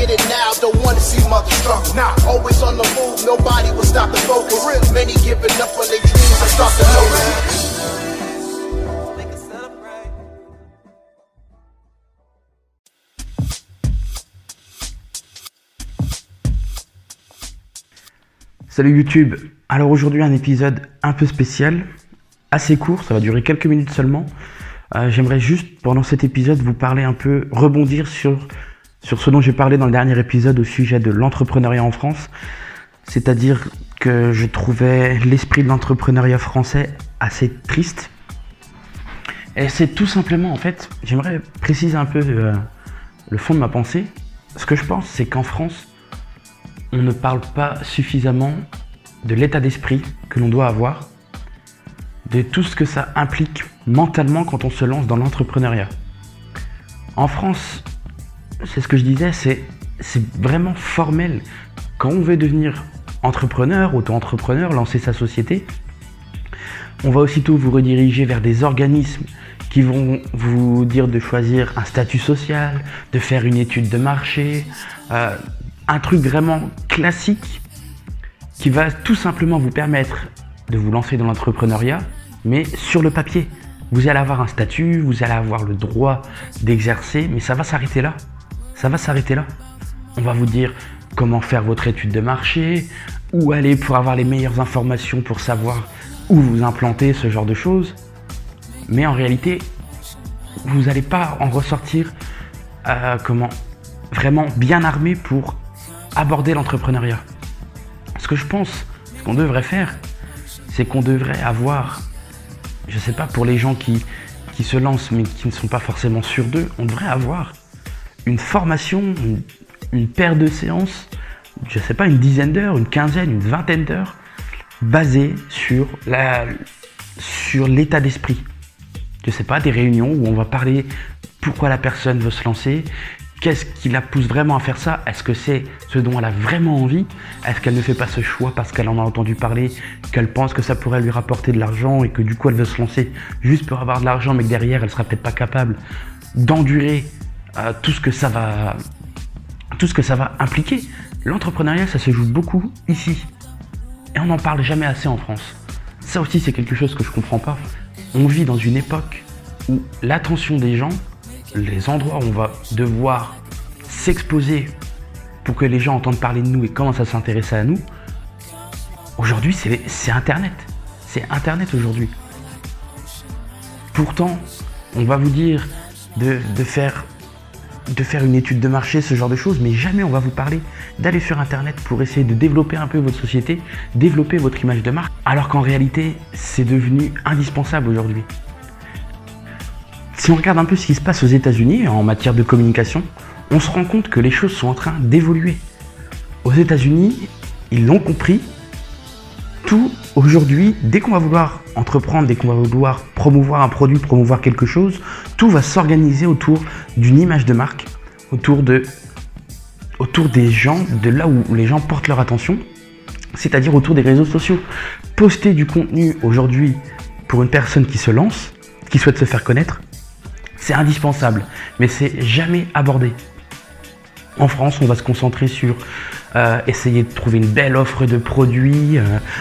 get it now, don't wanna see mother struggle. Nah, always on the move, nobody will stop the focus. Many giving up on their dreams, I start to notice. Salut YouTube, alors aujourd'hui un épisode un peu spécial, assez court, ça va durer quelques minutes seulement. J'aimerais juste pendant cet épisode vous parler un peu, rebondir sur ce dont j'ai parlé dans le dernier épisode au sujet de l'entrepreneuriat en France. C'est-à-dire que je trouvais l'esprit de l'entrepreneuriat français assez triste. Et c'est tout simplement, en fait, j'aimerais préciser un peu le fond de ma pensée. Ce que je pense, c'est qu'en France, on ne parle pas suffisamment de l'état d'esprit que l'on doit avoir, de tout ce que ça implique mentalement quand on se lance dans l'entrepreneuriat. En France, c'est ce que je disais, c'est vraiment formel. Quand on veut devenir entrepreneur, auto-entrepreneur, lancer sa société, on va aussitôt vous rediriger vers des organismes qui vont vous dire de choisir un statut social, de faire une étude de marché, un truc vraiment classique qui va tout simplement vous permettre de vous lancer dans l'entrepreneuriat, mais sur le papier. Vous allez avoir un statut, vous allez avoir le droit d'exercer, mais ça va s'arrêter là. Ça va s'arrêter là. On va vous dire comment faire votre étude de marché, où aller pour avoir les meilleures informations pour savoir où vous implanter, ce genre de choses. Mais en réalité, vous n'allez pas en ressortir vraiment bien armé pour aborder l'entrepreneuriat. Ce que je pense, ce qu'on devrait faire, c'est qu'on devrait avoir, je sais pas, pour les gens qui se lancent mais qui ne sont pas forcément sûrs d'eux, on devrait avoir une formation, une paire de séances, je sais pas, une dizaine d'heures, une quinzaine, une vingtaine d'heures, basées sur l'état d'esprit. Je sais pas, des réunions où on va parler pourquoi la personne veut se lancer, qu'est-ce qui la pousse vraiment à faire ça? Est-ce que c'est ce dont elle a vraiment envie? Est-ce qu'elle ne fait pas ce choix parce qu'elle en a entendu parler, qu'elle pense que ça pourrait lui rapporter de l'argent et que du coup elle veut se lancer juste pour avoir de l'argent, mais que derrière elle sera peut-être pas capable d'endurer tout ce que ça va impliquer? L'entrepreneuriat, ça se joue beaucoup ici et on n'en parle jamais assez en France. Ça aussi, c'est quelque chose que je comprends pas. On vit dans une époque où l'attention des gens, les endroits où on va devoir s'exposer pour que les gens entendent parler de nous et commencent à s'intéresser à nous, aujourd'hui, c'est Internet. C'est Internet aujourd'hui. Pourtant, on va vous dire de faire une étude de marché, ce genre de choses, mais jamais on va vous parler d'aller sur Internet pour essayer de développer un peu votre société, développer votre image de marque, alors qu'en réalité, c'est devenu indispensable aujourd'hui. Si on regarde un peu ce qui se passe aux États-Unis en matière de communication, on se rend compte que les choses sont en train d'évoluer. Aux États-Unis, ils l'ont compris. Tout aujourd'hui, dès qu'on va vouloir entreprendre, dès qu'on va vouloir promouvoir un produit, promouvoir quelque chose, tout va s'organiser autour d'une image de marque, autour des gens, de là où les gens portent leur attention, c'est-à-dire autour des réseaux sociaux. Poster du contenu aujourd'hui pour une personne qui se lance, qui souhaite se faire connaître, c'est indispensable, mais c'est jamais abordé. En France, on va se concentrer sur essayer de trouver une belle offre de produits,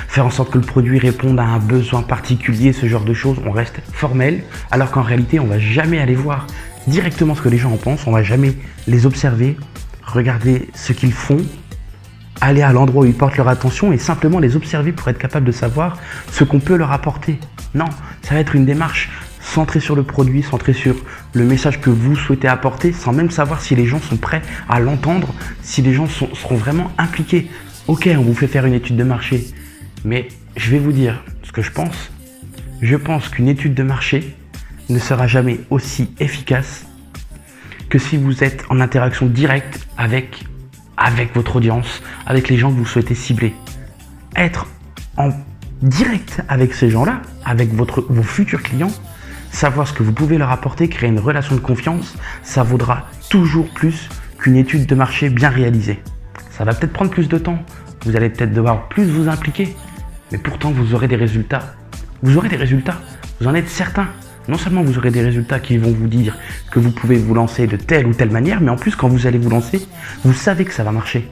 faire en sorte que le produit réponde à un besoin particulier, ce genre de choses. On reste formel, alors qu'en réalité, on va jamais aller voir directement ce que les gens en pensent, on va jamais les observer, regarder ce qu'ils font, aller à l'endroit où ils portent leur attention et simplement les observer pour être capable de savoir ce qu'on peut leur apporter. Non, ça va être une démarche centré sur le produit, centré sur le message que vous souhaitez apporter, sans même savoir si les gens sont prêts à l'entendre, si les gens seront vraiment impliqués. Ok, on vous fait faire une étude de marché, mais je vais vous dire ce que je pense. Je pense qu'une étude de marché ne sera jamais aussi efficace que si vous êtes en interaction directe avec votre audience, avec les gens que vous souhaitez cibler. Être en direct avec ces gens-là, avec vos futurs clients, savoir ce que vous pouvez leur apporter, créer une relation de confiance, ça vaudra toujours plus qu'une étude de marché bien réalisée. Ça va peut-être prendre plus de temps, vous allez peut-être devoir plus vous impliquer, mais pourtant vous aurez des résultats. Vous aurez des résultats, vous en êtes certain. non seulement vous aurez des résultats qui vont vous dire que vous pouvez vous lancer de telle ou telle manière, mais en plus quand vous allez vous lancer, vous savez que ça va marcher.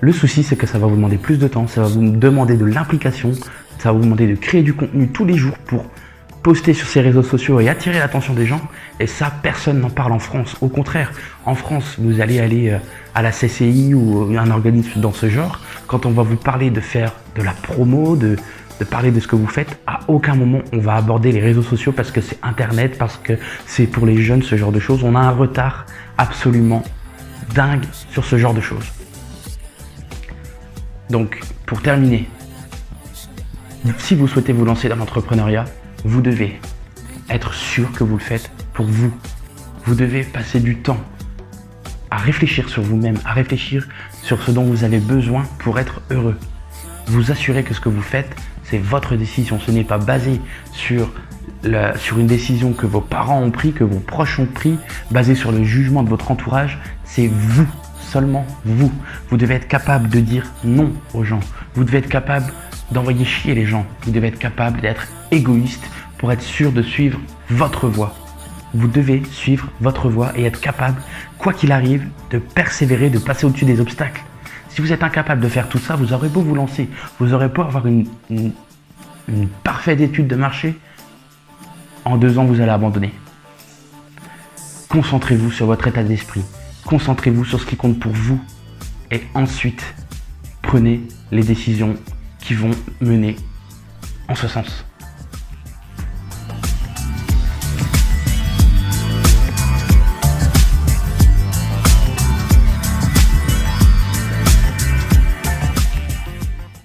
Le souci, c'est que ça va vous demander plus de temps, ça va vous demander de l'implication, ça va vous demander de créer du contenu tous les jours pour poster sur ces réseaux sociaux et attirer l'attention des gens. Et ça, personne n'en parle en France. Au contraire, en France, vous allez aller à la CCI ou un organisme dans ce genre. Quand on va vous parler de faire de la promo, de parler de ce que vous faites, à aucun moment on va aborder les réseaux sociaux parce que c'est Internet, parce que c'est pour les jeunes, ce genre de choses. On a un retard absolument dingue sur ce genre de choses. Donc, pour terminer, si vous souhaitez vous lancer dans l'entrepreneuriat, vous devez être sûr que vous le faites pour vous. Vous devez passer du temps à réfléchir sur vous-même, à réfléchir sur ce dont vous avez besoin pour être heureux. Vous assurez que ce que vous faites, c'est votre décision. Ce n'est pas basé sur une décision que vos parents ont prise, que vos proches ont prise, basé sur le jugement de votre entourage. C'est vous, seulement vous. Vous devez être capable de dire non aux gens. Vous devez être capable d'envoyer chier les gens. Vous devez être capable d'être égoïste pour être sûr de suivre votre voie. Vous devez suivre votre voie et être capable, quoi qu'il arrive, de persévérer, de passer au-dessus des obstacles. Si vous êtes incapable de faire tout ça, vous aurez beau vous lancer, vous aurez beau avoir une parfaite étude de marché, en 2 ans vous allez abandonner. Concentrez-vous sur votre état d'esprit, concentrez-vous sur ce qui compte pour vous et ensuite prenez les décisions qui vont mener en ce sens.